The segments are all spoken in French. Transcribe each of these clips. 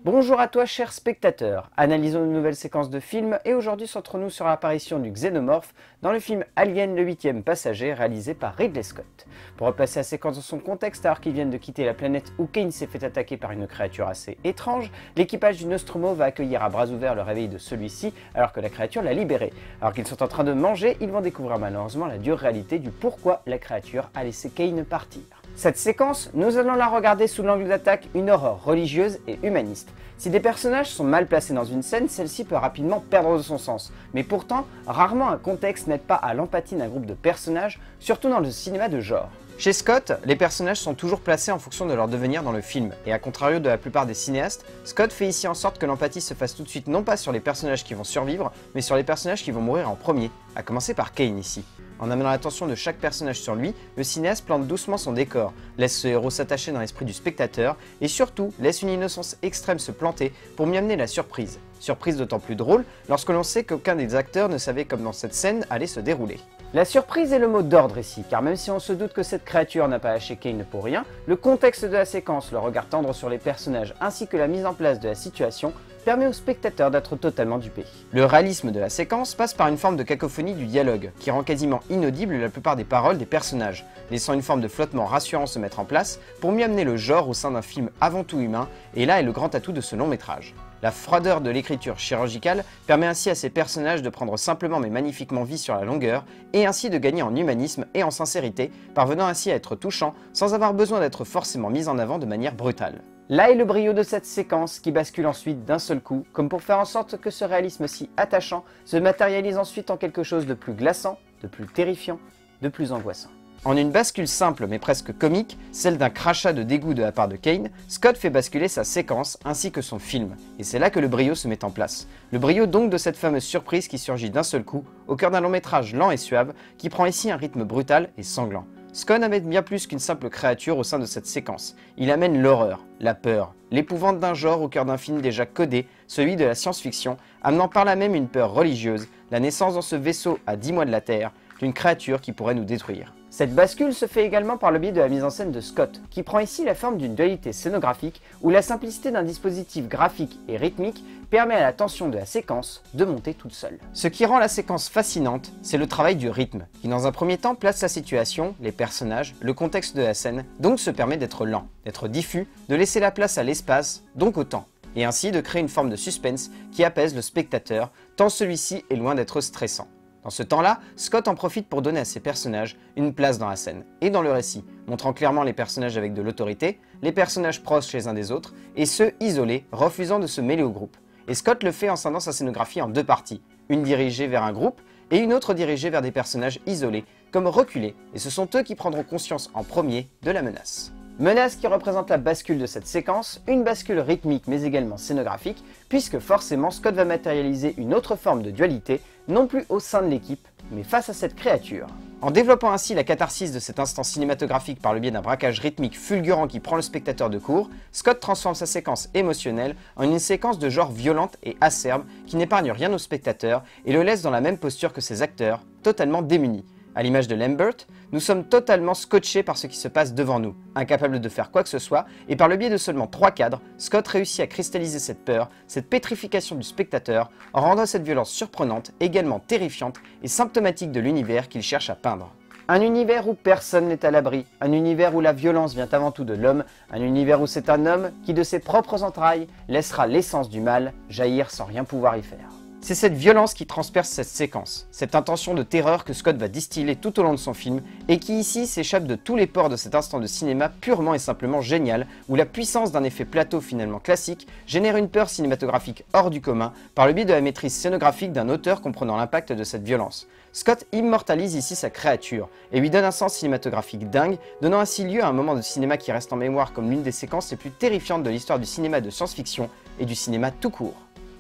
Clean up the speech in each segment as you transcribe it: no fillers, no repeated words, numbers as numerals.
Bonjour à toi chers spectateurs, analysons une nouvelle séquence de film et aujourd'hui centrons-nous sur l'apparition du xénomorphe dans le film Alien le 8e passager réalisé par Ridley Scott. Pour replacer la séquence dans son contexte alors qu'ils viennent de quitter la planète où Kane s'est fait attaquer par une créature assez étrange, l'équipage du Nostromo va accueillir à bras ouverts le réveil de celui-ci alors que la créature l'a libéré. Alors qu'ils sont en train de manger, ils vont découvrir malheureusement la dure réalité du pourquoi la créature a laissé Kane partir. Cette séquence, nous allons la regarder sous l'angle d'attaque une horreur religieuse et humaniste. Si des personnages sont mal placés dans une scène, celle-ci peut rapidement perdre de son sens. Mais pourtant, rarement un contexte n'aide pas à l'empathie d'un groupe de personnages, surtout dans le cinéma de genre. Chez Scott, les personnages sont toujours placés en fonction de leur devenir dans le film, et à contrario de la plupart des cinéastes, Scott fait ici en sorte que l'empathie se fasse tout de suite non pas sur les personnages qui vont survivre, mais sur les personnages qui vont mourir en premier, à commencer par Kane ici. En amenant l'attention de chaque personnage sur lui, le cinéaste plante doucement son décor, laisse ce héros s'attacher dans l'esprit du spectateur, et surtout laisse une innocence extrême se planter pour mieux amener la surprise. Surprise d'autant plus drôle lorsque l'on sait qu'aucun des acteurs ne savait comment cette scène allait se dérouler. La surprise est le mot d'ordre ici, car même si on se doute que cette créature n'a pas lâché Kane pour rien, le contexte de la séquence, le regard tendre sur les personnages ainsi que la mise en place de la situation permet au spectateur d'être totalement dupé. Le réalisme de la séquence passe par une forme de cacophonie du dialogue, qui rend quasiment inaudible la plupart des paroles des personnages, laissant une forme de flottement rassurant se mettre en place pour mieux amener le genre au sein d'un film avant tout humain, et là est le grand atout de ce long métrage. La froideur de l'écriture chirurgicale permet ainsi à ces personnages de prendre simplement mais magnifiquement vie sur la longueur, et ainsi de gagner en humanisme et en sincérité, parvenant ainsi à être touchant sans avoir besoin d'être forcément mis en avant de manière brutale. Là est le brio de cette séquence qui bascule ensuite d'un seul coup, comme pour faire en sorte que ce réalisme si attachant se matérialise ensuite en quelque chose de plus glaçant, de plus terrifiant, de plus angoissant. En une bascule simple mais presque comique, celle d'un crachat de dégoût de la part de Kane, Scott fait basculer sa séquence ainsi que son film, et c'est là que le brio se met en place. Le brio donc de cette fameuse surprise qui surgit d'un seul coup, au cœur d'un long métrage lent et suave, qui prend ici un rythme brutal et sanglant. Scott amène bien plus qu'une simple créature au sein de cette séquence. Il amène l'horreur, la peur, l'épouvante d'un genre au cœur d'un film déjà codé, celui de la science-fiction, amenant par là même une peur religieuse, la naissance dans ce vaisseau à 10 mois de la Terre, d'une créature qui pourrait nous détruire. Cette bascule se fait également par le biais de la mise en scène de Scott, qui prend ici la forme d'une dualité scénographique où la simplicité d'un dispositif graphique et rythmique permet à la tension de la séquence de monter toute seule. Ce qui rend la séquence fascinante, c'est le travail du rythme, qui dans un premier temps place la situation, les personnages, le contexte de la scène, donc se permet d'être lent, d'être diffus, de laisser la place à l'espace, donc au temps, et ainsi de créer une forme de suspense qui apaise le spectateur, tant celui-ci est loin d'être stressant. Dans ce temps-là, Scott en profite pour donner à ses personnages une place dans la scène et dans le récit, montrant clairement les personnages avec de l'autorité, les personnages proches les uns des autres, et ceux isolés, refusant de se mêler au groupe. Et Scott le fait en scindant sa scénographie en deux parties, une dirigée vers un groupe et une autre dirigée vers des personnages isolés, comme reculés, et ce sont eux qui prendront conscience en premier de la menace. Menace qui représente la bascule de cette séquence, une bascule rythmique mais également scénographique, puisque forcément Scott va matérialiser une autre forme de dualité, non plus au sein de l'équipe, mais face à cette créature. En développant ainsi la catharsis de cet instant cinématographique par le biais d'un braquage rythmique fulgurant qui prend le spectateur de court, Scott transforme sa séquence émotionnelle en une séquence de genre violente et acerbe qui n'épargne rien au spectateur et le laisse dans la même posture que ses acteurs, totalement démunis. À l'image de Lambert, nous sommes totalement scotchés par ce qui se passe devant nous, incapables de faire quoi que ce soit, et par le biais de seulement 3 cadres, Scott réussit à cristalliser cette peur, cette pétrification du spectateur, en rendant cette violence surprenante, également terrifiante et symptomatique de l'univers qu'il cherche à peindre. Un univers où personne n'est à l'abri, un univers où la violence vient avant tout de l'homme, un univers où c'est un homme qui de ses propres entrailles laissera l'essence du mal jaillir sans rien pouvoir y faire. C'est cette violence qui transperce cette séquence, cette intention de terreur que Scott va distiller tout au long de son film et qui ici s'échappe de tous les pores de cet instant de cinéma purement et simplement génial où la puissance d'un effet plateau finalement classique génère une peur cinématographique hors du commun par le biais de la maîtrise scénographique d'un auteur comprenant l'impact de cette violence. Scott immortalise ici sa créature et lui donne un sens cinématographique dingue, donnant ainsi lieu à un moment de cinéma qui reste en mémoire comme l'une des séquences les plus terrifiantes de l'histoire du cinéma de science-fiction et du cinéma tout court.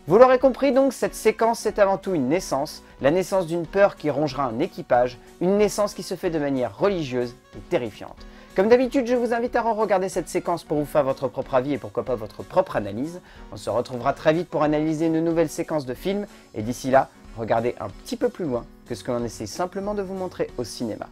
Vous l'aurez compris donc, cette séquence est avant tout une naissance, la naissance d'une peur qui rongera un équipage, une naissance qui se fait de manière religieuse et terrifiante. Comme d'habitude, je vous invite à re-regarder cette séquence pour vous faire votre propre avis et pourquoi pas votre propre analyse. On se retrouvera très vite pour analyser une nouvelle séquence de film et d'ici là, regardez un petit peu plus loin que ce que l'on essaie simplement de vous montrer au cinéma.